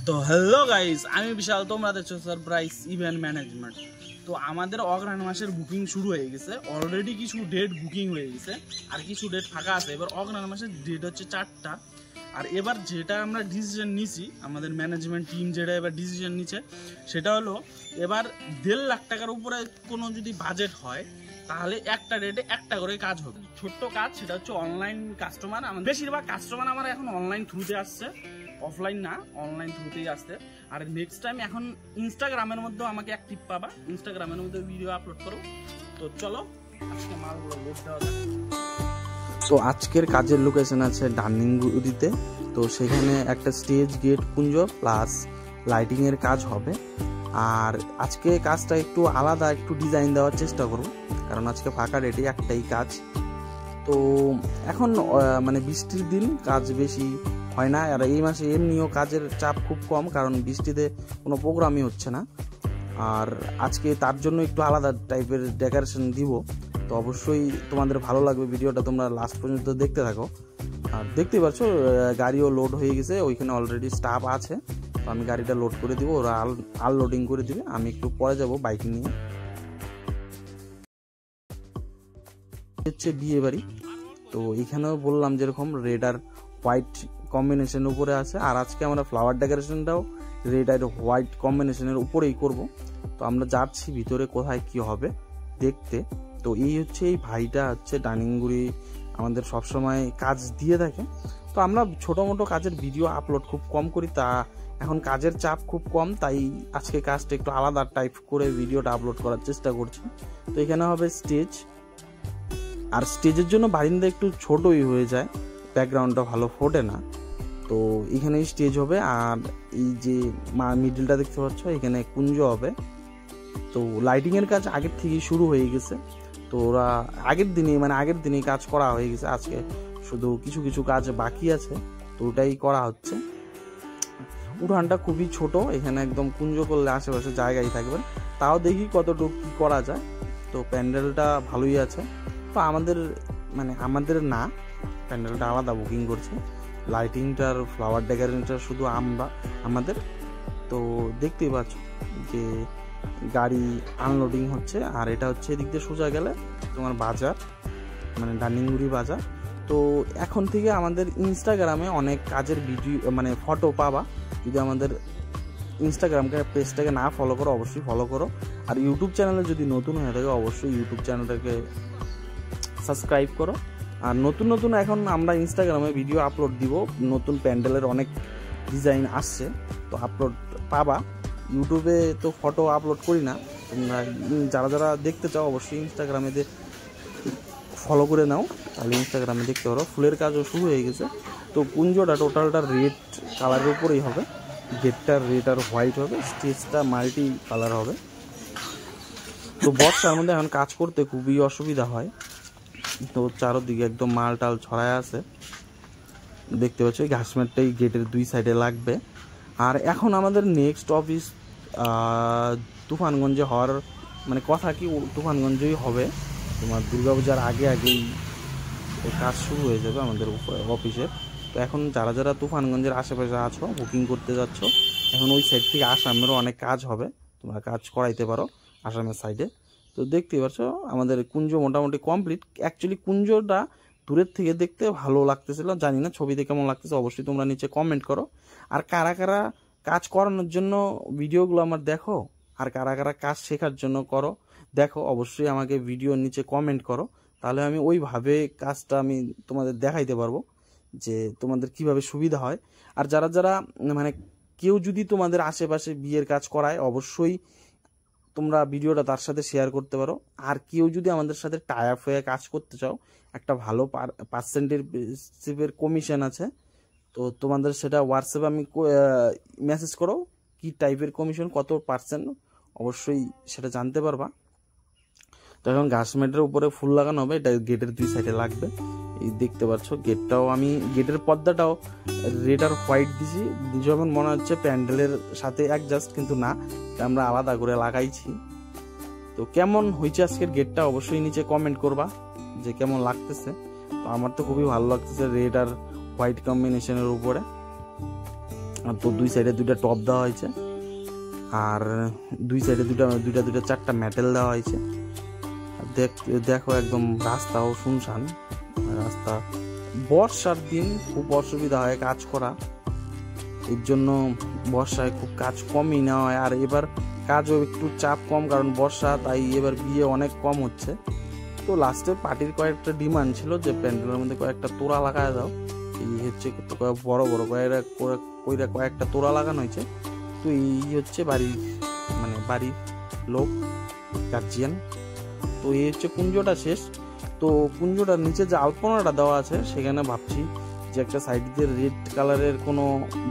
তো hello guys, আমি বিশাল, তোমরা দেখছো সারপ্রাইজ ইভেন্ট ম্যানেজমেন্ট। তো আমাদের অগ্রহায়ণ মাসের বুকিং শুরু হয়ে গেছে, অলরেডি কিছু ডেট বুকিং হয়ে গেছে আর কিছু ডেট ফাঁকা আছে। এবার অগ্রহায়ণ মাসের ডেট হচ্ছে 4টা। আর এবার যেটা আমরা ডিসিশন নিছি, আমাদের ম্যানেজমেন্ট টিম যেটা এবার ডিসিশন নিচ্ছে সেটা হলো, এবার 1.5 লাখ টাকার উপরে কোনো যদি বাজেট হয় তাহলে একটা ডেটে একটা করে কাজ হবে। ছোট্ট কাজ, সেটা হচ্ছে অনলাইন কাস্টমার। আমার বেশিরভাগ কাস্টমার আমার এখন অনলাইন থ্রুতে আসছে, অফলাইন না, অনলাইন থ্রুতেই আসতে। আর নেক্সট টাইম এখন ইনস্টাগ্রামের মধ্যেও আমাকে অ্যাক্টিভ পাবা, ইনস্টাগ্রামের মধ্যে ভিডিও আপলোড করো। তো চলো আজকে মালগুলো লোড দেওয়া যাক। তো আজকের কাজের লোকেশন আছে ডানিংগুড়িতে। তো সেখানে একটা স্টেজ, গেট, কুঞ্জ প্লাস লাইটিংয়ের কাজ হবে। আর আজকে কাজটা একটু আলাদা, একটু ডিজাইন দেওয়ার চেষ্টা করব, কারণ আজকে ফাঁকা ডেটে একটাই কাজ। তো এখন মানে বৃষ্টির দিন, কাজ বেশি হয় না। আর এই মাসে এমনিও কাজের চাপ খুব কম, কারণ বৃষ্টিতে কোনো প্রোগ্রামই হচ্ছে না। আর আজকে তার জন্য একটু আলাদা টাইপের ডেকোরেশন দিব। তো অবশ্যই তোমাদের ভালো লাগবে ভিডিওটা, তোমরা লাস্ট পর্যন্ত দেখতে থাকো। আর দেখতেই পাচ্ছ গাড়িও লোড হয়ে গেছে, ওইখানে অলরেডি স্টাফ আছে। তো আমি গাড়িটা লোড করে দিব, ওরা আনলোডিং করে দিবে, আমি একটু পরে যাব বাইক নিয়ে। হচ্ছে বিয়ে বাড়ি। তো এখানেও বললাম যেরকম রেড আর হোয়াইট কম্বিনেশনের উপরে আছে। আর আজকে আমরা ফ্লাওয়ার ডেকোরেশনটাও রেড আর হোয়াইট কম্বিনেশনের উপরেই করব। তো আমরা যাচ্ছি ভিতরে কোথায় কি হবে দেখতে। তো এই হচ্ছে, এই ভাইটা হচ্ছে ডানিংগুড়ি আমাদের সবসময় কাজ দিয়ে থাকে। তো আমরা ছোটো মোটো কাজের ভিডিও আপলোড খুব কম করি, তা এখন কাজের চাপ খুব কম, তাই আজকে কাজটা একটু আলাদা টাইপ করে ভিডিওটা আপলোড করার চেষ্টা করছি। তো এখানে হবে স্টেজ, আর স্টেজের জন্য বারিন্দা একটু ছোটই হয়ে যায়, ব্যাকগ্রাউন্ডটা ভালো ফোটে না। তো এখানেই স্টেজ হবে। আর এই যে মিডলটা দেখতে পাচ্ছ, এখানে কুঞ্জ হবে। তো লাইটিংয়ের কাজ আগের থেকেই শুরু হয়ে গেছে। তো ওরা আগের দিনেই কাজ করা হয়ে গেছে। আজকে শুধু কিছু কিছু কাজ বাকি আছে, তো ওটাই করা হচ্ছে। উঠানটা খুবই ছোট, এখানে একদম কুঞ্জ করলে আশেপাশে জায়গায় থাকবে। তাও দেখি কতটুকু কি করা যায়। তো প্যান্ডেলটা ভালোই আছে। তো আমাদের না, প্যান্ডেলটা আলাদা বুকিং করছে। লাইটিংটার ফ্লাওয়ার ডেকোরেশনটা শুধু আমাদের। তো দেখতেই পাচ্ছ যে গাড়ি আনলোডিং হচ্ছে। আর এটা হচ্ছে এদিক দিয়ে সোজা গেলে তোমার বাজার, মানে ডানিংগুড়ি বাজার। তো এখন থেকে আমাদের ইনস্টাগ্রামে অনেক কাজের ভিডিও, ফটো পাবা। যদি আমাদের ইনস্টাগ্রামকে পেজটাকে না ফলো করো, অবশ্যই ফলো করো। আর ইউটিউব চ্যানেলে যদি নতুন হয়ে থাকে, অবশ্যই ইউটিউব চ্যানেলটাকে সাবস্ক্রাইব করো। আর নতুন নতুন এখন আমরা ইনস্টাগ্রামে ভিডিও আপলোড দিব, নতুন প্যান্ডেলের অনেক ডিজাইন আসছে, তো আপলোড পাবা। ইউটিউবে তো ফটো আপলোড করি না। তোমরা যারা যারা দেখতে চাও অবশ্যই ইনস্টাগ্রামে ফলো করে নাও, তাহলে ইনস্টাগ্রামে দেখতে পারো। ফুলের কাজও শুরু হয়ে গেছে। তো কুঞ্জটা টোটালটা রেড কালারের উপরেই হবে, গেটটা রেড আর হোয়াইট হবে, স্টেজটা মাল্টি কালার হবে। তো বর্ষার মধ্যে এখন কাজ করতে খুবই অসুবিধা হয়। তো চারোদিকে একদম মাল টাল ছড়ায় আছে, দেখতে পাচ্ছ। এই ঘাসমেটটাই গেটের 2 সাইডে লাগবে। আর এখন আমাদের নেক্সট অফিস তুফানগঞ্জে হওয়ার কথা কি, তুফানগঞ্জেই হবে। তোমার দুর্গাপূজার আগেই কাজ শুরু হয়ে যাবে আমাদের অফিসের। তো এখন যারা যারা তুফানগঞ্জের আশেপাশে আছো, বুকিং করতে যাচ্ছ, এখন ওই সাইড থেকে আসামেরও অনেক কাজ হবে, তোমরা কাজ করাইতে পারো আসামের সাইডে। তো দেখতেই পাচ্ছ আমাদের কুঞ্জ মোটামুটি কমপ্লিট। অ্যাকচুয়ালি কুঞ্জটা দূরের থেকে দেখতে ভালো লাগতেছিল, জানি না ছবিতে কেমন লাগতেছে, অবশ্যই তোমরা নিচে কমেন্ট করো। আর কারা কারা কাজ করানোর জন্য ভিডিওগুলো আমার দেখো, আর কারা কারা কাজ শেখার জন্য দেখো, অবশ্যই আমাকে ভিডিওর নিচে কমেন্ট করো, তাহলে আমি ওইভাবে কাজটা আমি তোমাদের দেখাইতে পারবো যে তোমাদের কিভাবে সুবিধা হয়। আর যারা যারা কেউ যদি তোমাদের আশেপাশে বিয়ের কাজ করায়, অবশ্যই তোমরা ভিডিওটা তার সাথে শেয়ার করতে পারো। আর কেউ যদি আমাদের সাথে টাই আপ হয়ে কাজ করতে চাও, একটা ভালো পার্সেন্টের কমিশন আছে। তো তোমাদের সেটা হোয়াটসঅ্যাপে আমি মেসেজ করো, কি টাইপের কমিশন, কত পার্সেন্ট, অবশ্যই সেটা জানতে পারবা। তো এখন ঘাসমেটের উপরে ফুল লাগানো হবে, এটা গেটের 2 সাইডে লাগবে। এই দেখতে পাচ্ছ গেটটাও, আমি গেটের পর্দাটাও রেড আর হোয়াইট দিছি, যেমন মনে হচ্ছে প্যান্ডেলের সাথে অ্যাডজাস্ট, কিন্তু না, আমরা আলাদা করে লাগাইছি। তো কেমন হয়েছে আজকের গেটটা অবশ্যই নিচে কমেন্ট করবা যে কেমন লাগতেছে। তো আমার তো খুবই ভালো লাগতেছে রেড আর হোয়াইট কম্বিনেশনের উপরে। তো দুই সাইডে দুইটা টপ দেওয়া হয়েছে, আর দুই সাইডে দুইটা চারটা মেটেল দেওয়া হয়েছে। দেখো একদম রাস্তাও শুনশান রাস্তা। বর্ষার দিন খুব অসুবিধা হয় কাজ করা, এর জন্য বর্ষায় খুব কাজ কমই নেওয়া হয়। আর এবার কাজও একটু চাপ কম, কারণ বর্ষা, তাই এবার বিয়ে অনেক কম হচ্ছে। তো লাস্টে পার্টির কয়েকটা ডিমান্ড ছিল যে প্যান্ডেলের মধ্যে কয়েকটা তোড়া লাগায় দাও, এই হচ্ছে বড় বড় কয়েকটা তোড়া লাগানো হয়েছে। তো এই হচ্ছে বাড়ির লোক গার্জিয়ান। তো এই হচ্ছে কুঞ্জটা শেষ। তো কুঞ্জটার নিচে যে আলপনাটা দেওয়া আছে সেখানে ভাবছি যে একটা সাইড দিয়ে রেড কালারের কোনো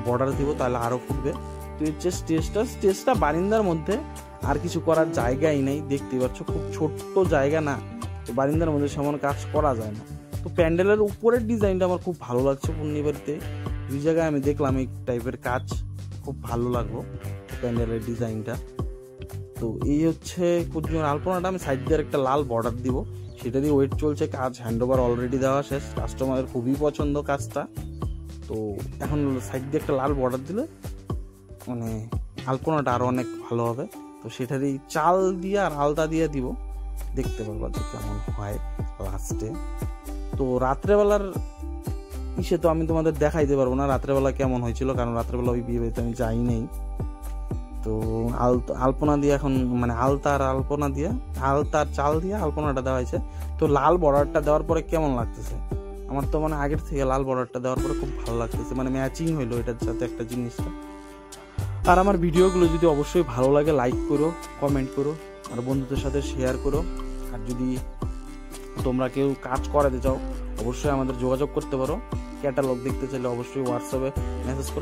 বর্ডার দিব, তাহলে আরো ফুটবে। তো হচ্ছে স্টেজটা বারিন্দার মধ্যে, আর কিছু করার জায়গাই নেই, দেখতে পাচ্ছ খুব ছোট্ট জায়গা না, তো বারিন্দার মধ্যে সেমন কাজ করা যায় না। তো প্যান্ডেলের উপরের ডিজাইনটা আমার খুব ভালো লাগছে পূর্ণিবাড়িতে। দুই জায়গায় আমি দেখলাম এই টাইপের কাজ, খুব ভালো লাগলো প্যান্ডেলের ডিজাইনটা। তো এই হচ্ছে কুঞ্জর আলপনাটা। আমি সাইড দিয়ে একটা লাল বর্ডার দিব, সেটা দিয়ে ওয়েট চলছে, কাজ হ্যান্ডওভার অলরেডি দেওয়া শেষ, কাস্টমারের খুবই পছন্দ কাজটা। তো এখন সাইড দিয়ে একটা লাল বর্ডার দিলে আলপনাটা আরো অনেক ভালো হবে। তো সেটারই চাল দিয়ে আর আলতা দিয়ে দিব, দেখতে পারবা যে কেমন হয় লাস্টে। তো রাত্রেবেলার তো আমি তোমাদের দেখাইতে পারবো না রাত্রেবেলা কেমন হয়েছিল, কারণ রাত্রেবেলা ওই বিয়ে বাড়িতে আমি যাই নেই। তো আলপনা দিয়ে এখন আলতার চাল দিয়ে আলপনাটা দেওয়া হয়েছে। তো লাল বর্ডারটা দেওয়ার পরে কেমন লাগতেছে? আমার তো আগের থেকে লাল বর্ডারটা দেওয়ার পরে খুব ভালো লাগতেছে, ম্যাচিং হইলো এটার সাথে একটা জিনিসটা। আর আমার ভিডিওগুলো যদি অবশ্যই ভালো লাগে লাইক করো, কমেন্ট করো, আর বন্ধুদের সাথে শেয়ার করো। আর যদি তোমরা কেউ কাজ করাতে চাও অবশ্যই আমাদের যোগাযোগ করতে পারো। ক্যাটালগ দেখতে চাইলে অবশ্যই হোয়াটসঅ্যাপে মেসেজ করো।